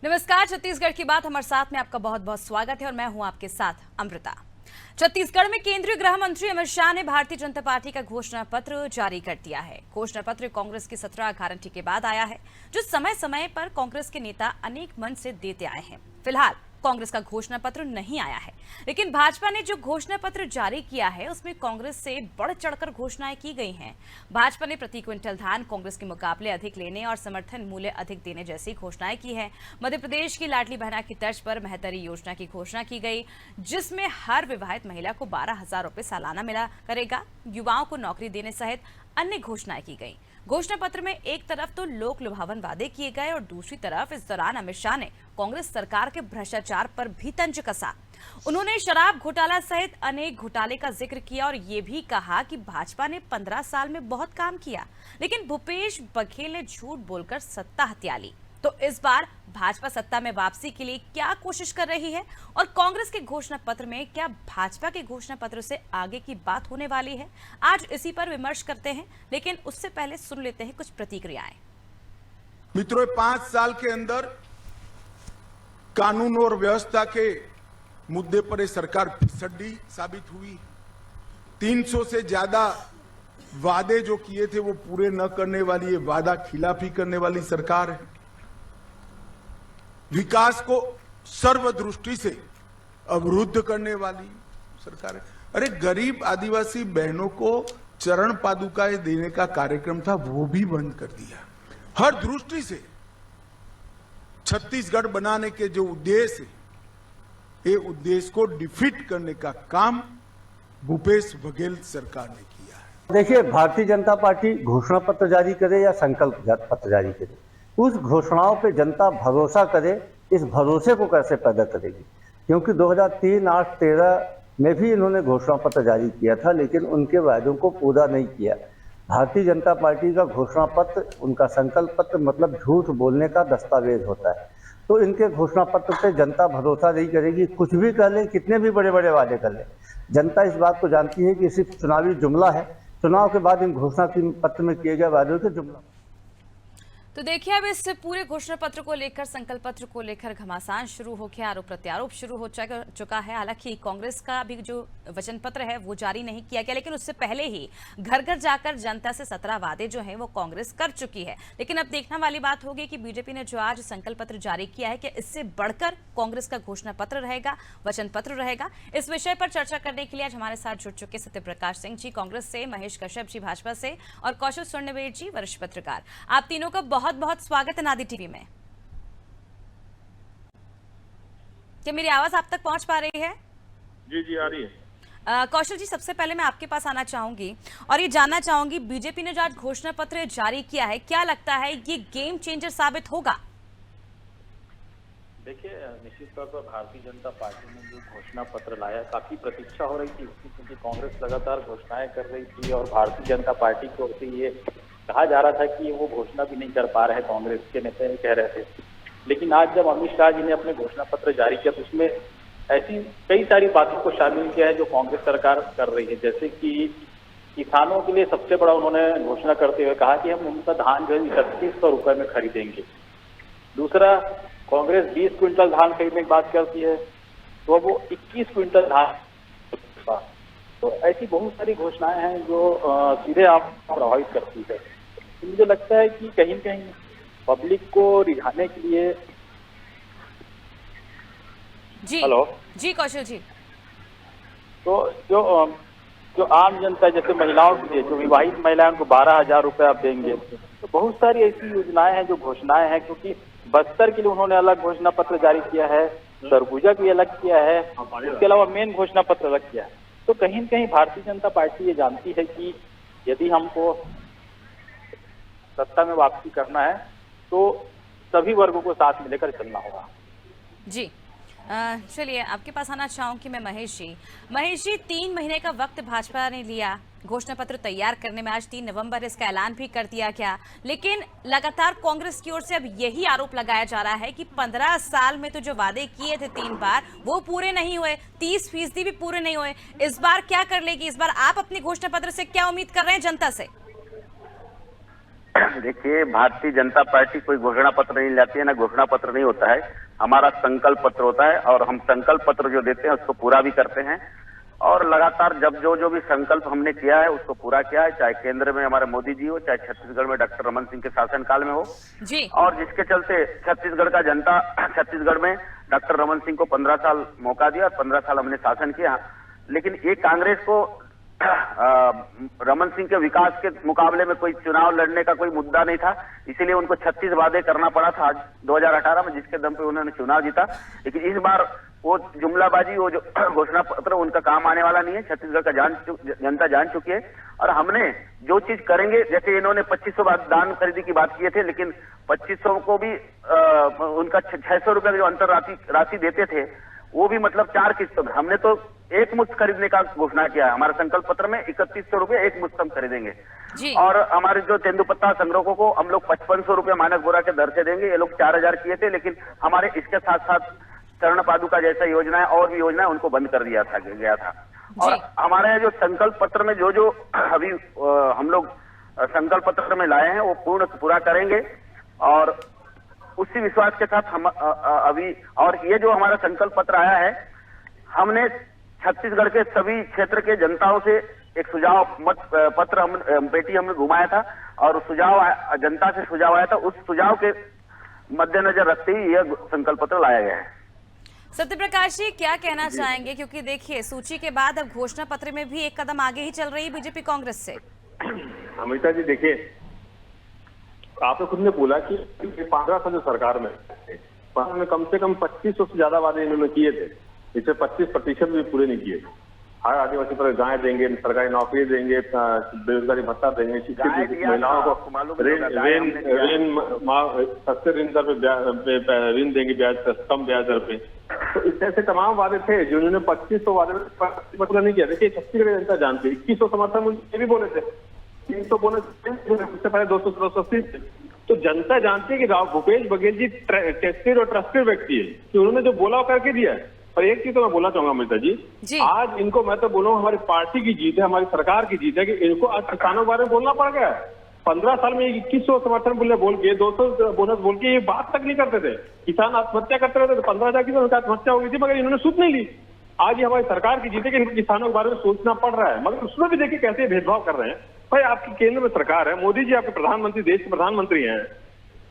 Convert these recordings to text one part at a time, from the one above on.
नमस्कार, छत्तीसगढ़ की बात हमारे साथ में आपका बहुत बहुत स्वागत है और मैं हूं आपके साथ अमृता। छत्तीसगढ़ में केंद्रीय गृह मंत्री अमित शाह ने भारतीय जनता पार्टी का घोषणा पत्र जारी कर दिया है। घोषणा पत्र कांग्रेस की 17 गारंटी के बाद आया है, जो समय समय पर कांग्रेस के नेता अनेक मंच से देते आए हैं। फिलहाल कांग्रेस का घोषणा पत्र नहीं आया है, लेकिन भाजपा ने जो घोषणा पत्र जारी किया है उसमें कांग्रेस से बढ़ चढ़कर घोषणाएं की गई हैं। भाजपा ने प्रति क्विंटल धान कांग्रेस के मुकाबले अधिक लेने और समर्थन मूल्य अधिक देने जैसी घोषणाएं की है। मध्य प्रदेश की लाडली बहना की तर्ज पर महतरी योजना की घोषणा की गई, जिसमें हर विवाहित महिला को 12,000 रुपए सालाना मिला करेगा। युवाओं को नौकरी देने सहित अन्य घोषणाएं की गई। घोषणा पत्र में एक तरफ तो लोक लुभावन वादे किए गए और दूसरी तरफ इस दौरान अमित शाह ने कांग्रेस सरकार के भ्रष्टाचार पर भी तंज कसा। उन्होंने शराब घोटाला सहित अनेक घोटाले का जिक्र किया और ये भी कहा कि भाजपा ने 15 साल में बहुत काम किया, लेकिन भूपेश बघेल ने झूठ बोलकर सत्ता हथिया ली। तो इस बार भाजपा सत्ता में वापसी के लिए क्या कोशिश कर रही है और कांग्रेस के घोषणा पत्र में क्या भाजपा के घोषणा पत्र से आगे की बात होने वाली है? आज इसी पर विमर्श करते हैं, लेकिन उससे पहले सुन लेते हैं कुछ प्रतिक्रियाएं। मित्रों, 5 साल के अंदर कानून और व्यवस्था के मुद्दे पर ये सरकार फिसड्डी साबित हुई। 300 से ज्यादा वादे जो किए थे वो पूरे न करने वाली, ये वादा खिलाफी करने वाली सरकार है। विकास को सर्वदृष्टि से अवरुद्ध करने वाली सरकार है। अरे, गरीब आदिवासी बहनों को चरण पादुकाएं देने का कार्यक्रम था, वो भी बंद कर दिया। हर दृष्टि से छत्तीसगढ़ बनाने के जो उद्देश्य है, ये उद्देश्य को डिफीट करने का काम भूपेश बघेल सरकार ने किया है। देखिए, भारतीय जनता पार्टी घोषणा पत्र जारी करे या संकल्प पत्र जारी करे, उस घोषणाओं पे जनता भरोसा करे, इस भरोसे को कैसे पैदा करेगी? क्योंकि 2003, 8, 13 में भी इन्होंने घोषणा पत्र जारी किया था, लेकिन उनके वायदों को पूरा नहीं किया। भारतीय जनता पार्टी का घोषणा पत्र, उनका संकल्प पत्र मतलब झूठ बोलने का दस्तावेज होता है। तो इनके घोषणा पत्र पे जनता भरोसा नहीं करेगी। कुछ भी कर ले, कितने भी बड़े बड़े वादे कर ले, जनता इस बात को जानती है कि सिर्फ चुनावी जुमला है। चुनाव के बाद इन घोषणा पत्र में किए गए वादों के जुमला। तो देखिए, अब इस पूरे घोषणा पत्र को लेकर, संकल्प पत्र को लेकर घमासान शुरू हो गया, आरोप प्रत्यारोप शुरू हो चुका है। हालांकि कांग्रेस का भी जो वचन पत्र है वो जारी नहीं किया गया, लेकिन उससे पहले ही घर घर जाकर जनता से 17 वादे जो हैं वो कांग्रेस कर चुकी है। लेकिन अब देखने वाली बात होगी कि बीजेपी ने जो आज संकल्प पत्र जारी किया है, कि इससे बढ़कर कांग्रेस का घोषणा पत्र रहेगा, वचन पत्र रहेगा। इस विषय पर चर्चा करने के लिए आज हमारे साथ जुड़ चुके सत्यप्रकाश सिंह जी कांग्रेस से, महेश कश्यप जी भाजपा से और कौशल स्वर्णवेद जी वरिष्ठ पत्रकार। आप तीनों का बहुत बहुत स्वागत है नादी टीवी में। क्या मेरी आवाज आप तक पहुंच पा रही है? जी जी, आ रही है। कौशल जी, सबसे पहले मैं आपके पास आना चाहूंगी और ये जानना चाहूंगी, बीजेपी ने जो आज घोषणा पत्र जारी किया है, क्या लगता है ये गेम चेंजर साबित होगा? देखिए, निश्चित तौर पर भारतीय जनता पार्टी ने जो घोषणा पत्र लाया, काफी प्रतीक्षा हो रही थी उसकी, क्योंकि कांग्रेस लगातार घोषणाएं कर रही थी और भारतीय जनता पार्टी की ओर से ये कहा जा रहा था कि वो घोषणा भी नहीं कर पा रहे, कांग्रेस के नेता कह रहे थे। लेकिन आज जब अमित शाह जी ने अपने घोषणा पत्र जारी किया तो उसमें ऐसी कई सारी बातों को शामिल किया है जो कांग्रेस सरकार कर रही है। जैसे कि किसानों के लिए सबसे बड़ा उन्होंने घोषणा करते हुए कहा कि हम उनका धान जो है 3100 रुपए में खरीदेंगे। दूसरा, कांग्रेस 20 क्विंटल धान खरीदने की बात करती है, तो वो 21 क्विंटल धान। तो ऐसी बहुत सारी घोषणाएं हैं जो सीधे आप प्रभावित करती है। तो मुझे लगता है कि कहीं न कहीं पब्लिक को रिझाने के लिए। जी हेलो जी कौशल जी। तो जो आम जनता, जैसे महिलाओं के लिए, जो विवाहित महिलाएं, उनको 12,000 रुपए आप देंगे। तो बहुत सारी ऐसी योजनाएं हैं जो घोषणाएं हैं, क्योंकि बस्तर के लिए उन्होंने अलग घोषणा पत्र जारी किया है, सरगुजा के लिए अलग किया है, इसके अलावा मेन घोषणा पत्र अलग किया है। तो कहीं न कहीं भारतीय जनता पार्टी ये जानती है कि यदि हमको सत्ता में वापसी करना है तो सभी वर्गों को साथ में लेकर चलना होगा। जी, चलिए आपके पास आना चाहूंगी मैं महेश जी। 3 महीने का वक्त भाजपा ने लिया घोषणा पत्र तैयार करने में। आज 3 नवंबर इसका ऐलान भी कर दिया गया, लेकिन लगातार कांग्रेस की ओर से अब यही आरोप लगाया जा रहा है कि 15 साल में तो जो वादे किए थे 3 बार, वो पूरे नहीं हुए, 30% भी पूरे नहीं हुए। इस बार क्या कर लेगी? इस बार आप अपनी घोषणा पत्र से क्या उम्मीद कर रहे हैं जनता से? देखिए, भारतीय जनता पार्टी कोई घोषणा पत्र नहीं लाती है, ना घोषणा पत्र नहीं होता है। हमारा संकल्प पत्र होता है और हम संकल्प पत्र जो देते हैं उसको पूरा भी करते हैं और लगातार जब जो भी संकल्प हमने किया है उसको पूरा किया है, चाहे केंद्र में हमारे मोदी जी हो, चाहे छत्तीसगढ़ में डॉक्टर रमन सिंह के शासनकाल में हो जी। और जिसके चलते छत्तीसगढ़ में डॉक्टर रमन सिंह को 15 साल मौका दिया और 15 साल हमने शासन किया। लेकिन ये कांग्रेस को रमन सिंह के विकास के मुकाबले में कोई चुनाव लड़ने का कोई मुद्दा नहीं था, इसीलिए उनको 36 वादे करना पड़ा था 2018 में, जिसके दम पे उन्होंने चुनाव जीता। लेकिन इस बार वो जुमलाबाजी, वो जो घोषणा पत्र, उनका काम आने वाला नहीं है। छत्तीसगढ़ का जनता जान चुकी है और हमने जो चीज करेंगे, जैसे इन्होंने 2500 धान खरीदी की बात किए थे, लेकिन 2500 को भी उनका 600 रुपए की जो अंतर राशि देते थे वो भी मतलब 4 किस्तों में, हमने तो एक मुश्त खरीदने का घोषणा किया है। हमारे संकल्प पत्र में 3100 रुपए एक मुश्त हम खरीदेंगे जी। और हमारे जो तेंदुपत्ता संग्रहों को हम लोग 5500 रुपए मानक बोरा के दर से देंगे। ये लोग 4000 किए थे, लेकिन हमारे इसके साथ साथ चरण पादुका जैसा योजना है और भी योजना है उनको बंद कर दिया गया था। और हमारे जो संकल्प पत्र में जो अभी हम लोग संकल्प पत्र में लाए हैं वो पूरा करेंगे और उसी विश्वास के साथ हम अभी, और ये जो हमारा संकल्प पत्र आया है, हमने छत्तीसगढ़ के सभी क्षेत्र के जनताओं से एक सुझाव मत पत्र हम पेटी हमने घुमाया था और सुझाव जनता से सुझाव आया था, उस सुझाव के मद्देनजर रखते ही यह संकल्प पत्र लाया गया है। सत्यप्रकाश जी, क्या कहना चाहेंगे, क्योंकि देखिए सूची के बाद अब घोषणा पत्र में भी एक कदम आगे ही चल रही है बीजेपी कांग्रेस से। अमिता जी देखिए, आपने खुद ने बोला कि 15 साल जो सरकार में कम से कम 2500 से ज्यादा वादे इन्होंने किए थे, इससे 25% भी पूरे नहीं किए। हर आदिवासी पर गाय देंगे, सरकारी नौकरी देंगे, बेरोजगारी भत्ता देंगे, महिलाओं को सस्ते ऋण दर पे ऋण देंगे, कम ब्याज दर पे। तो इस ऐसे तमाम वादे थे जो उन्होंने 2500 वादे में पूरा नहीं किया। देखिए, छत्तीसगढ़ जनता जानती है, 2100 समर्थन मूल्य भी बोले थे, 300 बोनस, उससे पहले 280 थे। तो जनता जानती है कि भूपेश बघेल जी टेस्टेड और ट्रस्टेड व्यक्ति है कि उन्होंने जो बोला वो करके दिया है। और एक चीज तो मैं बोलना चाहूंगा अमिता जी, आज इनको, मैं तो बोलूँ हमारी पार्टी की जीत है, हमारी सरकार की जीत है कि इनको आज किसानों के बारे में बोलना पड़ गया है। 15 साल में 2100 समर्थन मूल्य बोल के, 200 बोनस बोल के ये बात तक नहीं करते थे। किसान आत्महत्या करते रहते थे, 15,000 किसान आत्महत्या हो गई थी, मगर इन्होंने सुध नहीं ली। आज ये हमारी सरकार की जीत है कि इनको किसानों के बारे में सोचना पड़ रहा है, मगर उसमें भी देखिए कैसे भेदभाव कर रहे हैं। भाई, आपकी केंद्र में सरकार है, मोदी जी आपके प्रधानमंत्री, देश के प्रधानमंत्री हैं,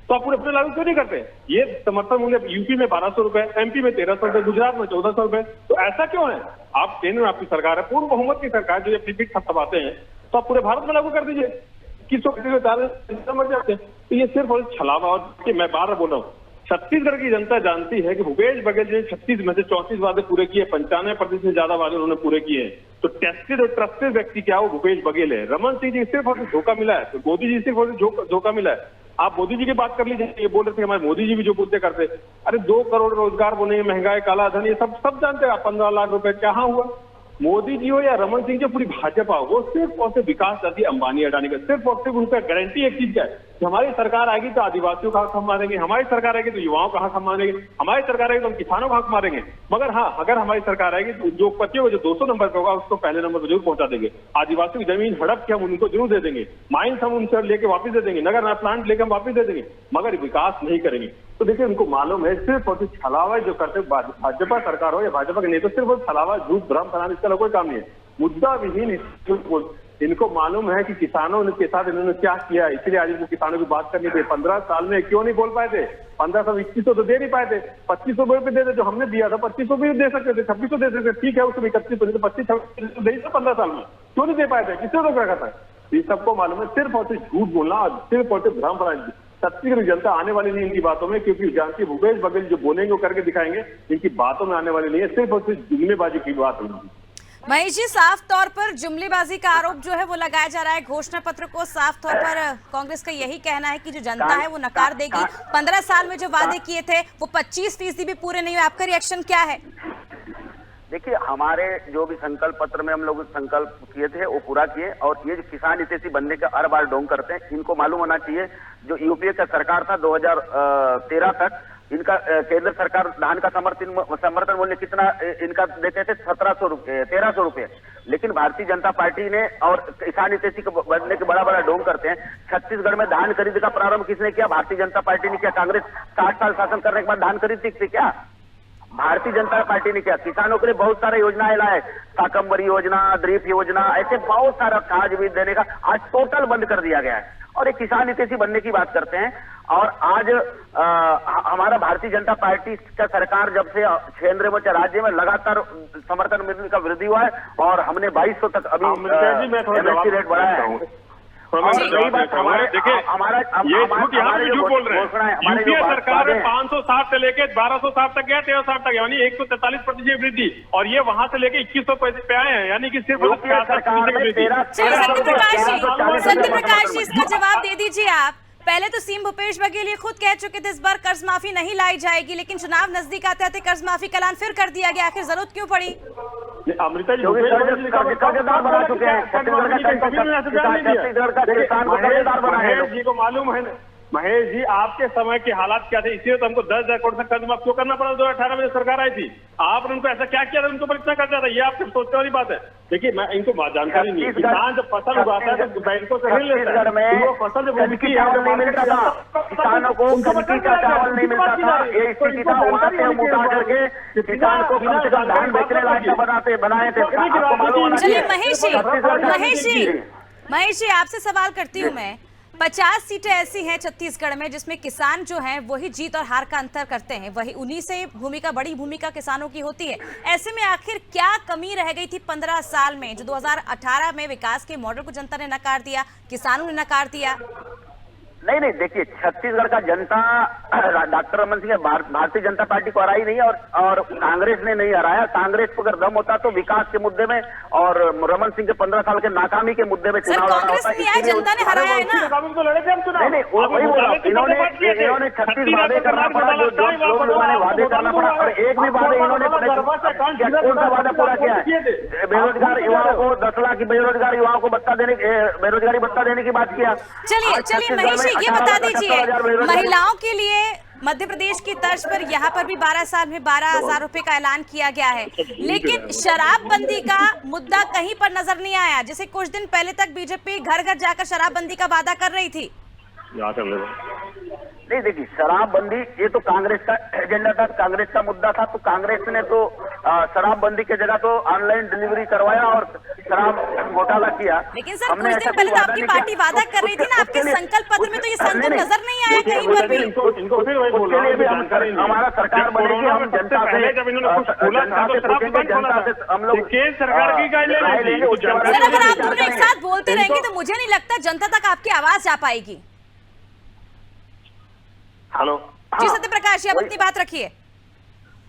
तो आप पूरे अपने लागू क्यों नहीं करते? ये समर्थन मूल्य यूपी में 1200 रुपए, एमपी में 1300 रुपए, गुजरात में 1400 रुपए, तो ऐसा क्यों है? आप केंद्र में आपकी सरकार है, पूर्ण बहुमत की सरकार, जो ये अपनी पीठ थपथपाते हैं, तो आप पूरे भारत में लागू कर दीजिए। 2140 मर जाते हैं। तो ये सिर्फ और छलावा, और मैं बार बोल रहा हूँ, छत्तीसगढ़ की जनता जानती है कि भूपेश बघेल जी 36 में से 34 वादे पूरे किए, 95% से ज्यादा वादे उन्होंने पूरे किए हैं। तो टेस्टेड और ट्रस्टेड व्यक्ति क्या वो भूपेश बघेल है। रमन सिंह जी सिर्फ और धोखा मिला है, तो मोदी जी सिर्फ और धोखा मिला है। आप मोदी जी की बात कर लीजिए, ये बोल रहे थे हमारे मोदी जी भी जो बोलते करते, अरे 2 करोड़ रोजगार बने, महंगाई, काला धन, ये सब जानते हैं। 15 लाख रुपए कहाँ हुआ? मोदी जी हो या रमन सिंह जो पूरी भाजपा हो, वो सिर्फ और सिर्फ विकास चाहती है अंबानी अडानी का। सिर्फ और सिर्फ उनका गारंटी एक चीज क्या है कि हमारी सरकार आएगी तो आदिवासियों का हक हम मारेंगे, हमारी सरकार आएगी तो युवाओं का हक हम मारेंगे, हमारी सरकार आएगी तो हम किसानों का हक मारेंगे। मगर हाँ, अगर हमारी सरकार आएगी तो उद्योगपतियों को जो 200 नंबर पे होगा उसको पहले नंबर पर जरूर पहुंचा देंगे। आदिवासी की जमीन हड़प के हम उनको जरूर दे देंगे, माइंस हम उनसे लेके वापस दे देंगे, नगर प्लांट लेकर हम वापस दे देंगे, मगर विकास नहीं करेंगे। तो देखिए, उनको मालूम है सिर्फ और सिर्फ छलावा जो करते, भाजपा सरकार हो या भाजपा के नेता, सिर्फ और छलावा, झूठ, भ्रम फैलाना, इसका कोई काम नहीं है। मुद्दा विहीन इनको मालूम है कि किसानों के साथ इन्होंने क्या किया, इसलिए आज इनको किसानों की बात करनी थी। 15 साल में क्यों नहीं बोल पाए थे? 1500 2100 तो दे नहीं पाए थे, 2500 रुपए दे दे जो हमने दिया था, 2500 भी दे सकते थे, 2600 दे सकते थे, ठीक है, उसमें 31 तो 25 दे 15 साल में क्यों नहीं दे पाए थे? किसने रोक रखा था? ये सबको मालूम है। सिर्फ और सिर्फ झूठ बोलना और सिर्फ और सिर्फ भ्रम फैलाना। छत्तीसगढ़ जनता आने वाली नहीं इनकी बातों में, क्योंकि जानती भूपेश बघेल जो बोलेंगे वो करके दिखाएंगे, इनकी बातों में आने वाली नहीं है, सिर्फ और सिर्फ जुमलेबाजी की बात होगी। महेश जी, साफ तौर पर जुमलेबाजी का आरोप जो है वो लगाया जा रहा है घोषणा पत्र को। साफ तौर पर कांग्रेस का यही कहना है कि जो जनता है वो नकार देगी। 15 साल में जो वादे किए थे वो 25% भी पूरे नहीं हुए। आपका रिएक्शन क्या है? देखिए, हमारे जो भी संकल्प पत्र में हम लोग संकल्प किए थे वो पूरा किए, और ये जो किसान हितैषी बनने का हर बार ढोंग करते हैं, इनको मालूम होना चाहिए जो यूपीए का सरकार था 2013 तक, इनका केंद्र सरकार धान का समर्थन मूल्य कितना इनका देते थे? 1300 रुपए। लेकिन भारतीय जनता पार्टी ने, और किसान हितैषी को बनने के बड़ा बड़ा ढोंग करते हैं। छत्तीसगढ़ में धान खरीद का प्रारंभ किसने किया? भारतीय जनता पार्टी ने किया। कांग्रेस 60 साल शासन करने के बाद धान खरीदती थी क्या? भारतीय जनता पार्टी ने किया। किसानों के लिए बहुत सारे योजनाएं लाए, शाकंभरी योजना, ड्रिप योजना, ऐसे बहुत सारा खाद बीज देने का आज टोटल बंद कर दिया गया है। और एक किसान हितैषी बनने की बात करते हैं। और आज हमारा भारतीय जनता पार्टी का सरकार जब से केंद्र में राज्य में लगातार समर्थन मूल्य का वृद्धि हुआ है और हमने 2200 तक अभी एमएसपी रेट बढ़ाया है। यही बात हमारा ये झूठ बोल रहे हैं। यूपीए सरकार में 560 से लेके 1260 तक गया, 1360 तक, यानी 143% वृद्धि, और ये वहां से लेके 2100 पे आए हैं, यानी कि सिर्फ सत्य प्रकाश जी, इसका जवाब दे दीजिए आप। पहले तो सीएम भूपेश बघेल ये खुद कह चुके थे इस बार कर्ज माफी नहीं लाई जाएगी, लेकिन चुनाव नजदीक आते आते कर्ज माफी का ऐलान फिर कर दिया गया। आखिर जरूरत क्यों पड़ी? अमृता जी बना चुके हैं, महेश जी को मालूम है ना। महेश जी, आपके समय के हालात क्या थे? इसलिए तो हमको 10,000 करोड़ तक कर्ज माफ क्यों करना पड़ा? 2018 में सरकार आई थी, आपने उनको ऐसा क्या किया था उनको पर इतना कर्जा था? ये आपके सोचने वाली बात है। देखिए, मैं इनको जानकारी नहीं है। किसान जब फसल उगाता है तो बैंकों से ऋण लेता है, वो फसल जब उगती है नहीं मिलता था, किसानों को कनकी का चावल नहीं मिलता था। ये स्थिति था, उठा करके किसान को कम से कम धान बेचने लायक बनाए थे। चलिए महेश जी आपसे सवाल करती हूँ मैं। 50 सीटें ऐसी हैं छत्तीसगढ़ में जिसमें किसान जो हैं वही जीत और हार का अंतर करते हैं, वही उन्हीं से बड़ी भूमिका किसानों की होती है। ऐसे में आखिर क्या कमी रह गई थी 15 साल में, जो 2018 में विकास के मॉडल को जनता ने नकार दिया, किसानों ने नकार दिया? नहीं, देखिए, छत्तीसगढ़ का जनता डॉक्टर रमन सिंह भारतीय जनता पार्टी को हराई नहीं और कांग्रेस ने नहीं हराया। कांग्रेस को अगर दम होता तो विकास के मुद्दे में और रमन सिंह के 15 साल के नाकामी के मुद्दे में चुनाव लड़ा होता। जनता ने हराया है ना। नहीं, वही बोला, इन्होंने 36 वादे करना पड़ा, जो लोग उन्होंने वादे करना पड़ा, और एक भी वादे इन्होंने कौन सा वादा पूरा किया है? बेरोजगार युवाओं को 10 लाख की बेरोजगार युवाओं को बेरोजगारी भत्ता देने की बात किया। चलिए महेश, ये बता दीजिए, महिलाओं के लिए मध्य प्रदेश की तर्ज पर यहाँ पर भी 12 साल में 12,000 रुपए का ऐलान किया गया है, लेकिन शराबबंदी का मुद्दा कहीं पर नजर नहीं आया, जिसे कुछ दिन पहले तक बीजेपी घर घर जाकर शराबबंदी का वादा कर रही थी। नहीं, देखिए, शराबबंदी ये तो कांग्रेस का एजेंडा था, कांग्रेस का मुद्दा था। तो कांग्रेस ने तो शराबबंदी की जगह तो ऑनलाइन डिलीवरी करवाया और शराब घोटाला किया। लेकिन सर, कुछ दिन पहले तो आपकी पार्टी वादा कर रही थी ना, आपके संकल्प पत्र में तो ये संकल्प नजर नहीं आया कहीं पर भी। उसके लिए भी हमारा सरकार बनेगी, हम जनता से हम लोग केंद्र सरकार की गाइडलाइन लेंगे। सर, अगर आप दोनों एक साथ बोलते रहेंगे तो मुझे नहीं लगता जनता तक आपकी आवाज जा पाएगी। हेलो जी सत्य प्रकाश जी, आप अपनी बात रखिए।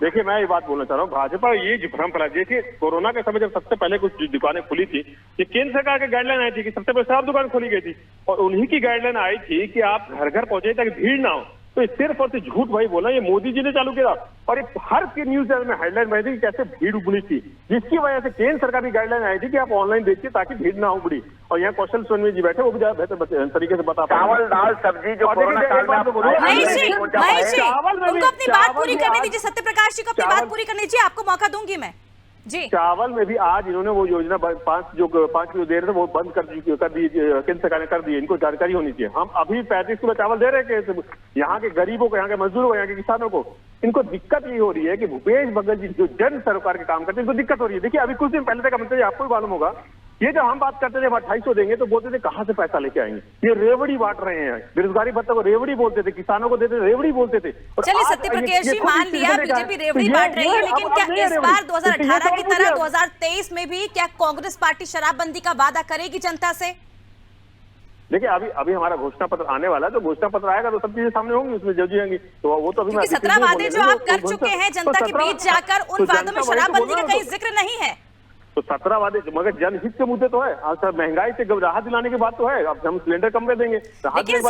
देखिए, मैं ये बात बोलना चाह रहा हूँ, भाजपा ये जो भ्रम फैला, देखिए कोरोना के समय जब सबसे पहले कुछ दुकानें खुली थी, ये केंद्र सरकार की गाइडलाइन आई थी कि सबसे पहले शराब दुकान खोली गई थी, और उन्हीं की गाइडलाइन आई थी कि आप घर घर पहुंचे ताकि भीड़ ना हो। तो ये सिर्फ और सिर्फ झूठ भाई बोला, ये मोदी जी ने चालू किया, और एक हर के न्यूज चैनल में हेडलाइन बनी थी कि कैसे भीड़ उबड़ी थी, जिसकी वजह से केंद्र सरकार की गाइडलाइन आई थी कि आप ऑनलाइन देखिए ताकि भीड़ ना उबड़ी। और यहाँ कौशल सोनवी जी बैठे, वो भी ज्यादा बेहतर तरीके से बता पाए। चावल, दाल, सब्जी जो कोरोना काल में उनको अपनी बात पूरी करने दीजिए। सत्य प्रकाश जी को अपनी बात पूरी करने दीजिए, आपको मौका दूंगी मैं जी। चावल में भी आज इन्होंने वो योजना 5 किलो दे रहे थे, वो बंद कर दी, केंद्र सरकार ने कर दी। इनको जानकारी होनी चाहिए। हम अभी 35 किलो चावल दे रहे हैं यहाँ के गरीबों को, यहाँ के मजदूरों को, यहाँ के किसानों को। इनको दिक्कत ये हो रही है कि भूपेश बघेल जी जो जन सरकार के काम करते हैं, इनको दिक्कत हो रही है। देखिए, अभी कुछ दिन पहले तक मंत्री, आपको भी मालूम होगा, ये जब हम बात करते थे 250 देंगे तो बोलते थे कहां से पैसा लेके आएंगे, ये रेवड़ी बांट रहे हैं। बेरोजगारी भत्ता को रेवड़ी बोलते थे, किसानों को देते रेवड़ी बोलते थे। चलिए सत्य प्रकाश जी, मान लिया बीजेपी रेवड़ी बांट रही है, लेकिन क्या इस बार 2018 की तरह 2023 में भी क्या कांग्रेस पार्टी शराबबंदी का वादा करेगी जनता से? देखिए, अभी हमारा घोषणा पत्र आने वाला है, तो घोषणा पत्र आएगा तो सब चीजें सामने होंगी, उसमें जज जाएंगी। तो वो तो अभी 17 वादे जो आप कर चुके हैं जनता के बीच जाकर, उन वादों में शराबबंदी का कहीं जिक्र नहीं है। तो 17 वादे, मगर जनहित के मुद्दे तो है। आज सर, महंगाई से राहत दिलाने की बात तो है। अब हम सिलेंडर कम कर देंगे, लेकिन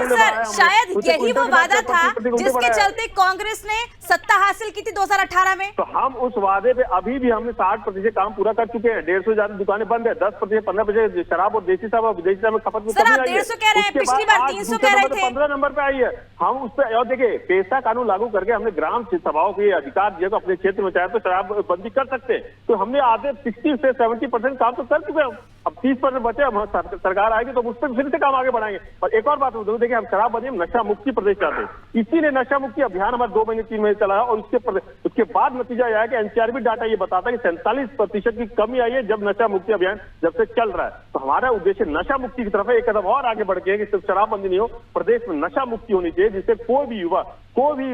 सर शायद यही वो वादा था जिसके चलते कांग्रेस ने सत्ता हासिल की थी 2018 में। तो हम उस वादे पे अभी भी हमने 60% काम पूरा कर चुके हैं। 150 ज्यादा दुकानें बंद है, 10% 15% शराब और देसी शराब में खपत में सर, कमी आप आई है। 150 कह रहे हैं, पिछली बार 300 कह रहे थे। 15 नंबर पे आई है। हम उस पर, और देखिए, पेशा कानून लागू करके हमने ग्राम सभाओं को ये अधिकार दिया, तो अपने क्षेत्र में चाहे तो शराब बंदी कर सकते हैं। तो हमने आधे 60 से 70% काम तो कर चुके हैं। अब 30% बचे, अब सरकार आएगी तो उस पर फिर से काम आगे बढ़ाएंगे। और एक और बात बताऊं, देखिए, हम शराबबंदी में नशा मुक्ति प्रदेश चाहते हैं, इसीलिए नशा मुक्ति अभियान हमारा 2 महीने 3 महीने चला है। और उसके बाद नतीजा यह है कि एनसीआरबी डाटा ये बताता है कि 47% की कमी आई है जब नशा मुक्ति अभियान जब से चल रहा है। तो हमारा उद्देश्य नशा मुक्ति की तरफ है, एक कदम और आगे बढ़ के कि सिर्फ शराबबंदी नहीं हो, प्रदेश में नशा मुक्ति होनी चाहिए, जिससे कोई भी युवा, कोई भी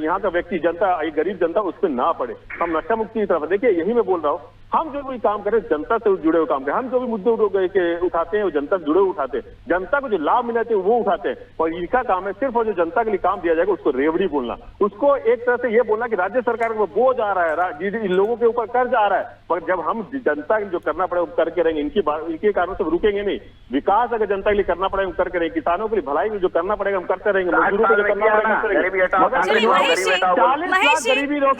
यहाँ का व्यक्ति, जनता, गरीब जनता उस पर ना पड़े। हम नशा मुक्ति की तरफ, देखिए, यही मैं बोल रहा हूँ, हम जो भी काम करें जनता से जुड़े हुए काम करें। हम जो भी मुद्दे उठाते हैं वो जनता से जुड़े हुए उठाते हैं, जनता को जो लाभ मिलना चाहिए वो उठाते हैं। और इनका काम है सिर्फ जो जनता के लिए काम दिया जाएगा उसको रेवड़ी बोलना, उसको एक तरह से ये बोलना कि राज्य सरकार को बोझ आ रहा है, इन लोगों के ऊपर कर्ज आ रहा है। पर जब हम जनता के जो करना पड़े वो करके रहेंगे, इनके कारणों से रुकेंगे नहीं। विकास अगर जनता के लिए करना पड़ेगा हम करके रहेंगे, किसानों के लिए भलाई जो करना पड़ेगा हम करते रहेंगे, मजदूरों के लिए करना पड़ेगा करते रहेंगे। महेश जी,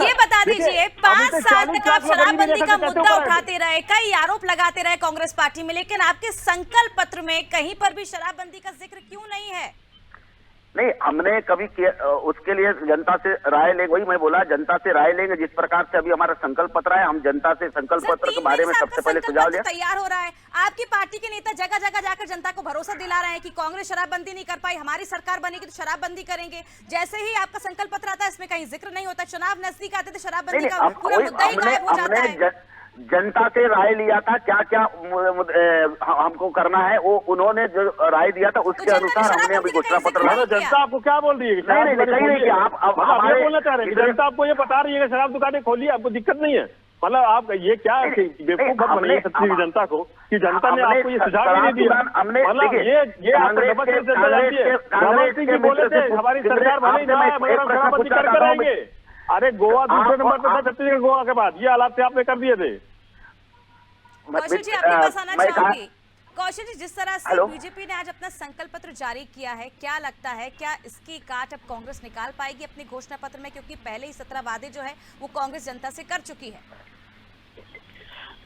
ये बता दीजिए, 5 साल तक आप शराबबंदी का मुद्दा उठाते रहे, कई आरोप लगाते रहे कांग्रेस पार्टी में, लेकिन आपके संकल्प पत्र में कहीं पर भी शराबबंदी का जिक्र क्यों नहीं है? नहीं, हमने कभी उसके लिए जनता से राय लेंगे, वही मैं बोला, जनता से राय लेंगे। जिस प्रकार से अभी हमारा संकल्प पत्र है, हम जनता से संकल्प पत्र के बारे में सबसे पहले सुझाव लिया। तैयार हो रहा है, आपकी पार्टी के नेता जगह जगह जाकर जनता को भरोसा दिला रहे हैं कि कांग्रेस शराबबंदी नहीं कर पाई, हमारी सरकार बनेगी तो शराबबंदी करेंगे। जैसे ही आपका संकल्प पत्र आता है इसमें कहीं जिक्र नहीं होता, चुनाव नजदीक आते तो शराबबंदी का पूरा मुद्दा ही गायब हो जाता है। जनता से राय लिया था क्या क्या हमको करना है, वो उन्होंने जो राय दिया था उसके अनुसार हमने अभी घोषणा पत्र लाया। जनता आपको क्या बोल रही है? नहीं, आप हमारे बोलना चाह रहे हैं, जनता आपको ये बता रही है कि शराब दुकानें खोलिए, आपको दिक्कत नहीं है। मतलब आप ये क्या बेवकूफ बनाइए छत्तीसगढ़ जनता को कि जनता ने आपको ये सुझाव नहीं दिया। मतलब ये बोले थे हमारी सरकार भले ना है मगर हम शराबबंदी करके रहेंगे। अरे गोवा दूसरे नंबर पे था छत्तीसगढ़, गोवा के बाद ये हालात से आपने कर दिए थे। कौशल जी, आपके पास आना चाहूंगी। कौशल जी, जिस तरह से बीजेपी ने आज अपना संकल्प पत्र जारी किया है, क्या लगता है क्या इसकी काट अब कांग्रेस निकाल पाएगी अपने घोषणा पत्र में, क्योंकि पहले ही 17 वादे जो है वो कांग्रेस जनता से कर चुकी है?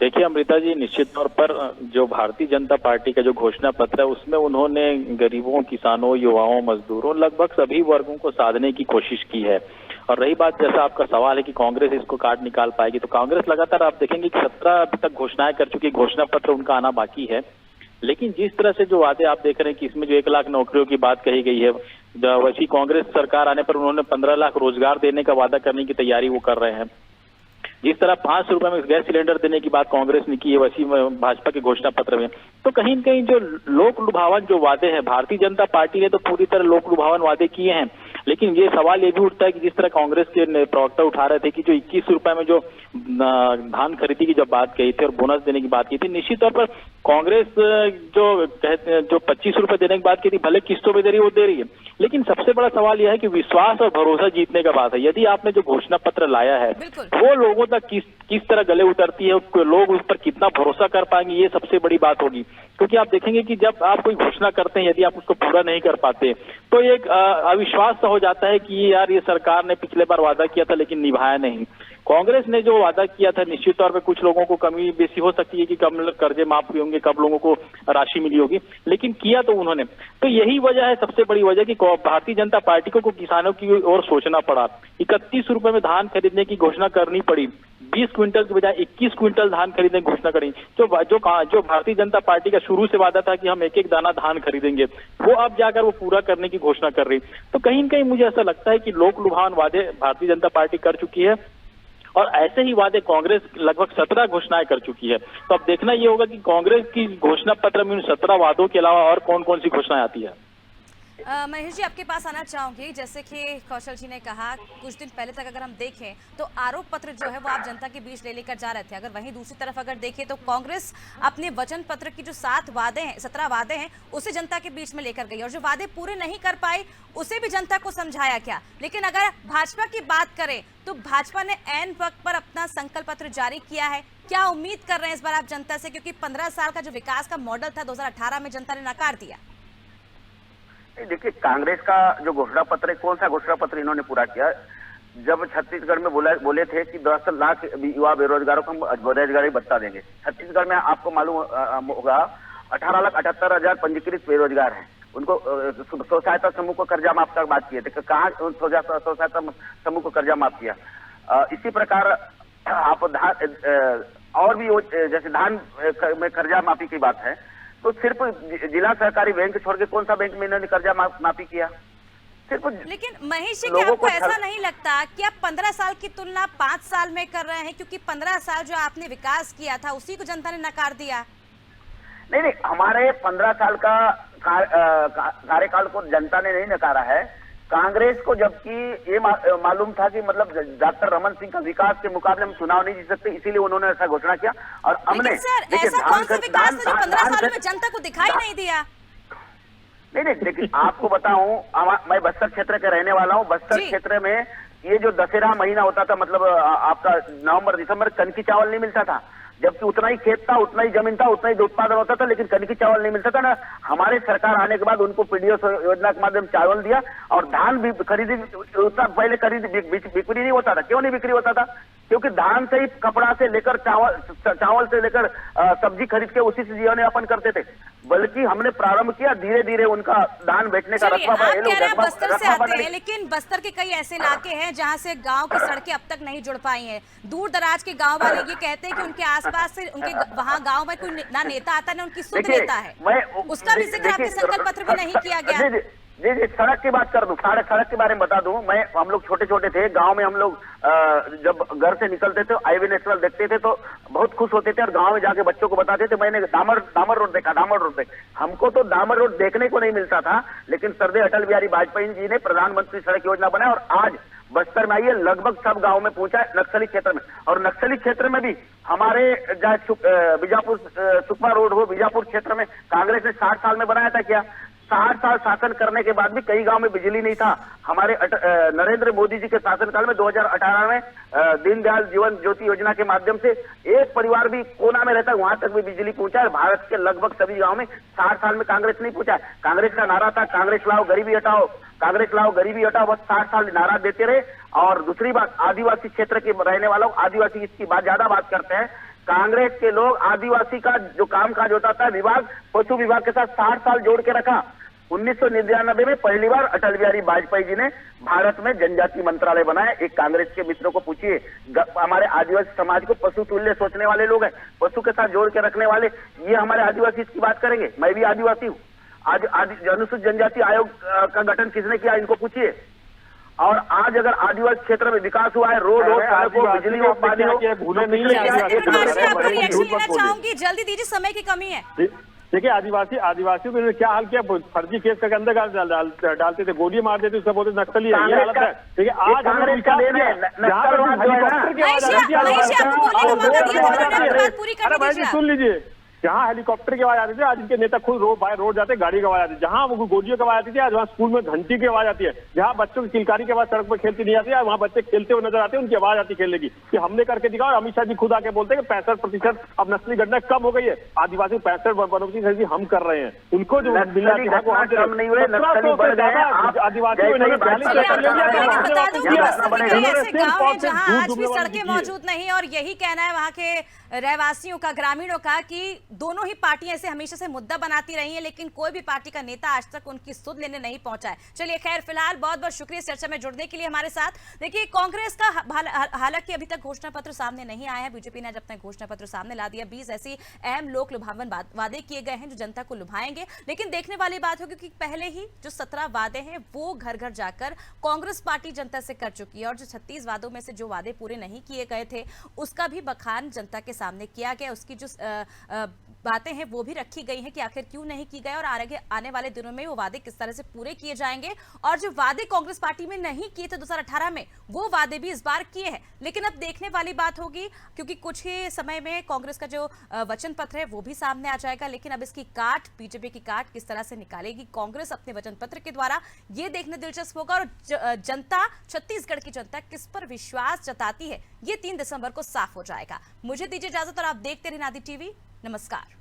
देखिए अमृता जी, निश्चित तौर पर जो भारतीय जनता पार्टी का जो घोषणा पत्र है उसमें उन्होंने गरीबों, किसानों, युवाओं, मजदूरों, लगभग सभी वर्गों को साधने की कोशिश की है। और रही बात, जैसा आपका सवाल है कि कांग्रेस इसको काट निकाल पाएगी, तो कांग्रेस लगातार आप देखेंगे कि 17 अभी तक घोषणाएं कर चुकी, घोषणा पत्र उनका आना बाकी है। लेकिन जिस तरह से जो वादे आप देख रहे हैं कि इसमें जो 1 लाख नौकरियों की बात कही गई है, वैसी कांग्रेस सरकार आने पर उन्होंने 15 लाख रोजगार देने का वादा करने की तैयारी वो कर रहे हैं। जिस तरह 500 रुपए में गैस सिलेंडर देने की बात कांग्रेस ने की है, वैसी भाजपा के घोषणा पत्र में तो कहीं न कहीं जो लोक लुभावन जो वादे हैं, भारतीय जनता पार्टी ने तो पूरी तरह लोक लुभावन वादे किए हैं। लेकिन ये सवाल ये भी उठता है कि जिस तरह कांग्रेस के प्रवक्ता उठा रहे थे कि जो 21 रुपए में जो धान खरीदी की जब बात कही थी और बोनस देने की बात की थी, निश्चित तौर पर कांग्रेस जो 25 रुपए देने की बात की थी, भले किस्तों पे दे रही है वो दे रही है, लेकिन सबसे बड़ा सवाल यह है कि विश्वास और भरोसा जीतने का बात है। यदि आपने जो घोषणा पत्र लाया है वो लोगों तक किस तरह गले उतरती है, लोग उस पर कितना भरोसा कर पाएंगे, ये सबसे बड़ी बात होगी। क्योंकि आप देखेंगे कि जब आप कोई घोषणा करते हैं, यदि आप उसको पूरा नहीं कर पाते तो एक अविश्वास सा हो जाता है कि यार ये सरकार ने पिछले बार वादा किया था लेकिन निभाया नहीं। कांग्रेस ने जो वादा किया था, निश्चित तौर पे कुछ लोगों को कमी बेसी हो सकती है कि कब कर्जे माफ हुए होंगे, कब लोगों को राशि मिली होगी, लेकिन किया तो उन्होंने। तो यही वजह है, सबसे बड़ी वजह कि भारतीय जनता पार्टी को किसानों की ओर सोचना पड़ा। 31 रुपए में धान खरीदने की घोषणा करनी पड़ी, 20 क्विंटल की बजाय 21 क्विंटल धान खरीदने की घोषणा करी। जो भारतीय जनता पार्टी का शुरू से वादा था कि हम एक एक दाना धान खरीदेंगे, वो अब जाकर वो पूरा करने की घोषणा कर रही। तो कहीं न कहीं मुझे ऐसा लगता है कि लोक लुभावन वादे भारतीय जनता पार्टी कर चुकी है और ऐसे ही वादे कांग्रेस लगभग 17 घोषणाएं कर चुकी है। तो अब देखना ये होगा कि कांग्रेस की घोषणा पत्र में उन 17 वादों के अलावा और कौन कौन सी घोषणाएं आती है। महेश जी, आपके पास आना चाहूंगी। जैसे कि कौशल जी ने कहा, कुछ दिन पहले तक अगर हम देखें तो आरोप पत्र जो है वो आप जनता के बीच ले लेकर जा रहे थे। अगर वहीं दूसरी तरफ अगर देखें तो कांग्रेस अपने वचन पत्र की जो 17 वादे हैं उसे जनता के बीच में लेकर गई और जो वादे पूरे नहीं कर पाई उसे भी जनता को समझाया क्या। लेकिन अगर भाजपा की बात करें तो भाजपा ने ऐन वक्त पर अपना संकल्प पत्र जारी किया है। क्या उम्मीद कर रहे हैं इस बार आप जनता से, क्योंकि 15 साल का जो विकास का मॉडल था 2018 में जनता ने नकार दिया। देखिए, कांग्रेस का जो घोषणा पत्र है, कौन सा घोषणा पत्र इन्होंने पूरा किया? जब छत्तीसगढ़ में बोले थे कि 10 लाख युवा बेरोजगारों को हम बेरोजगारी भत्ता देंगे। छत्तीसगढ़ में आपको मालूम होगा 18,78,000 पंजीकृत बेरोजगार हैं। उनको स्व सहायता समूह को कर्जा माफ का बात किए थे, कहाँ स्व सहायता समूह को कर्जा माफ किया। इसी प्रकार आप और भी जैसे धान में कर्जा माफी की बात है, तो सिर्फ जिला सहकारी बैंक छोड़ के कौन सा बैंक में इन्होंने कर्जा माफी किया? सिर्फ। लेकिन महेश जी, क्या आपको ऐसा नहीं लगता कि आप 15 साल की तुलना 5 साल में कर रहे हैं, क्योंकि 15 साल जो आपने विकास किया था उसी को जनता ने नकार दिया? नहीं, हमारे 15 साल का कार्यकाल को जनता ने नहीं नकारा है। कांग्रेस को जबकि ये मालूम था कि मतलब डॉक्टर रमन सिंह का विकास के मुकाबले हम चुनाव नहीं जीत सकते, इसीलिए उन्होंने ऐसा घोषणा किया। और हमने सर ऐसा कौन सा विकास था जो 15 सालों में जनता को दिखाई नहीं दिया? नहीं, लेकिन आपको बताऊं, मैं बस्तर क्षेत्र का रहने वाला हूं। बस्तर क्षेत्र में ये जो दशहरा महीना होता था, मतलब आपका नवंबर दिसंबर, कनकी चावल नहीं मिलता था, जबकि उतना ही खेत था, उतना ही जमीन था, उतना ही उत्पादन होता था, लेकिन कनकी चावल नहीं मिलता था ना। हमारे सरकार आने के बाद उनको पीडीओ योजना के माध्यम चावल दिया और धान भी खरीदी, उतना पहले बिक्री नहीं होता था। क्यों नहीं बिक्री होता था? क्योंकि धान से ही कपड़ा से लेकर चावल से लेकर सब्जी खरीद के उसी से जीवन यापन करते थे। बल्कि हमने प्रारंभ किया, धीरे धीरे उनका धान बेचने का रकबा बस्तर से आते हैं, लेकिन बस्तर के कई ऐसे इलाके हैं जहां से गांव की सड़कें अब तक नहीं जुड़ पाई हैं। दूर दराज के गांव वाले ये कहते हैं कि उनके आसपास से उनके वहां गांव में कोई ना नेता आता ना उनकी सुध लेता है। उसका भी जिक्र आपके संकल्प पत्र में नहीं किया गया। जी, सड़क की बात कर दूं, सड़क के बारे में बता दूं। हम लोग छोटे छोटे थे, गांव में हम लोग जब घर से निकलते थे, हाईवे नेशनल देखते थे तो बहुत खुश होते थे और गांव में जाके बच्चों को बताते थे, मैंने डामर रोड देखा, डामर रोड देख। हमको तो डामर रोड देखने को नहीं मिलता था, लेकिन सरदार अटल बिहारी वाजपेयी जी ने प्रधानमंत्री सड़क योजना बनाया और आज बस्तर में आइए, लगभग सब गांव में पहुंचा है, नक्सली क्षेत्र में। और नक्सली क्षेत्र में भी हमारे बीजापुर सुकमा रोड हो, बीजापुर क्षेत्र में कांग्रेस ने 60 साल में बनाया था क्या? 60 साल शासन करने के बाद भी कई गांव में बिजली नहीं था। हमारे नरेंद्र मोदी जी के शासनकाल में 2018 में दीनदयाल जीवन ज्योति योजना के माध्यम से एक परिवार भी कोना में रहता है वहां तक भी बिजली पहुंचा है। भारत के लगभग सभी गांव में 60 साल में कांग्रेस नहीं पहुंचा है। कांग्रेस का नारा था, कांग्रेस लाओ गरीबी हटाओ, कांग्रेस लाओ गरीबी हटाओ, बस 60 साल नारा देते रहे। और दूसरी बात, आदिवासी क्षेत्र के रहने वालों, आदिवासी इसकी ज्यादा बात करते हैं। कांग्रेस के लोग आदिवासी का जो कामकाज होता था विभाग, पशु विभाग के साथ 60 साल जोड़ के रखा। 1999 में पहली बार अटल बिहारी वाजपेयी जी ने भारत में जनजाति मंत्रालय बनाया। एक कांग्रेस के मित्रों को पूछिए, हमारे आदिवासी समाज को पशु तुल्य सोचने वाले लोग हैं, पशु के साथ जोड़ के रखने वाले, ये हमारे आदिवासी इसकी बात करेंगे। मैं भी आदिवासी हूँ। आज अनुसूचित जनजाति आयोग का गठन किसने किया, इनको पूछिए। और आज अगर आदिवासी क्षेत्र में विकास हुआ है, रोड हो, सड़क हो, बिजली हो, पानी हो, भूले नहीं चाहूंगी, जल्दी दीजिए, समय की कमी है। देखिए, आदिवासियों को क्या हाल किया, फर्जी केस करके अंदर डालते थे, गोली मार देते, सब बोलते नक्सली है। ये हालत है। देखिए, आज सुन लीजिए, जहाँ हेलीकॉप्टर की आवाज आती थी, आज इनके नेता खुद रोड जाते, गाड़ी की आवाज आती है। जहाँ वो गोलियों की आवाज आती थी, आज वहाँ स्कूल में घंटी की आवाज आती है। जहाँ बच्चों की किलकारी की आवाज सड़क पर खेलती नहीं आती है, वहाँ बच्चे खेलते हुए नजर आते हैं, उनकी आवाज आती खेलने की कि हमने करके दिखा। और अमित शाह जी खुद आके बोलते हैं कि 65% अब नस्ली घटना कम हो गई है। आदिवासी 65% हम कर रहे हैं, उनको जो आदिवासी सड़कें मौजूद नहीं। और यही कहना है वहाँ के रहवासियों का, ग्रामीणों का, कि दोनों ही पार्टियां इसे हमेशा से मुद्दा बनाती रही हैं, लेकिन कोई भी पार्टी का नेता आज तक उनकी सुध लेने नहीं पहुंचा है। चलिए, खैर, फिलहाल बहुत बहुत शुक्रिया इस चर्चा में जुड़ने के लिए हमारे साथ। देखिए, कांग्रेस का हालांकि अभी तक घोषणा पत्र सामने नहीं आया है। बीजेपी ने आज अपना घोषणा पत्र सामने ला दिया। 20 ऐसी अहम लोक लुभावन वादे किए गए हैं जो जनता को लुभाएंगे, लेकिन देखने वाली बात होगी कि पहले ही जो 17 वादे हैं वो घर घर जाकर कांग्रेस पार्टी जनता से कर चुकी है, और जो 36 वादों में से जो वादे पूरे नहीं किए गए थे उसका भी बखान जनता के सामने किया गया। उसकी जो बातें हैं वो भी रखी गई हैं कि आखिर क्यों नहीं की गए और आने वाले दिनों में वो वादे किस तरह से पूरे किए जाएंगे। और जो वादे कांग्रेस पार्टी में नहीं किए थे 2018 में, वो वादे भी इस बार किए हैं। लेकिन अब देखने वाली बात होगी, क्योंकि कुछ ही समय में कांग्रेस का जो वचन पत्र है वो भी सामने आ जाएगा। लेकिन अब इसकी काट, बीजेपी की काट किस तरह से निकालेगी कांग्रेस अपने वचन पत्र के द्वारा, ये देखने दिलचस्प होगा। और जनता, छत्तीसगढ़ की जनता किस पर विश्वास जताती है, ये 3 दिसंबर को साफ हो जाएगा। मुझे दीजिए इजाजत और आप देखते रहिए नादी टीवी। नमस्कार।